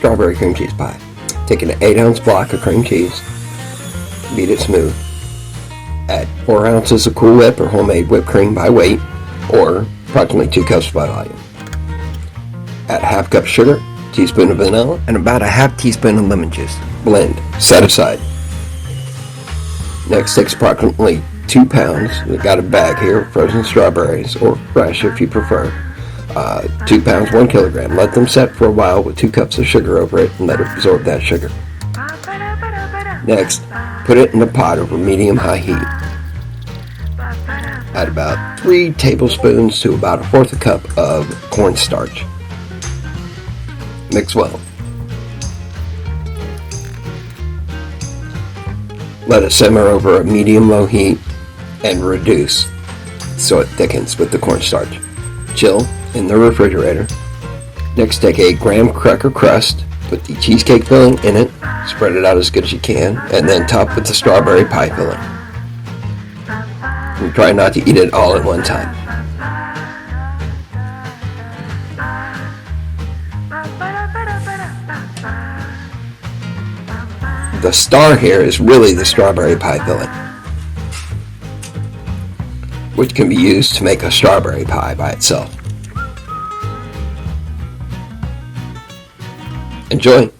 strawberry cream cheese pie. Take an 8-ounce block of cream cheese, beat it smooth. Add 4 ounces of Cool Whip or homemade whipped cream by weight, or approximately 2 cups by volume. Add a half cup of sugar, teaspoon of vanilla, and about a half teaspoon of lemon juice. Blend. Set aside. Next, take approximately 2 pounds. We've got a bag here, frozen strawberries, or fresh if you prefer. 2 pounds, 1 kilogram. Let them set for a while with 2 cups of sugar over it and let it absorb that sugar. Next, put it in a pot over medium-high heat. Add about 3 tablespoons to about 1/4 cup of cornstarch. Mix well. Let it simmer over a medium-low heat and reduce so it thickens with the cornstarch. Chill in the refrigerator. Next, take a graham cracker crust, put the cheesecake filling in it, spread it out as good as you can, and then top with the strawberry pie filling. And try not to eat it all at one time. The star here is really the strawberry pie filling, which can be used to make a strawberry pie by itself. Enjoy!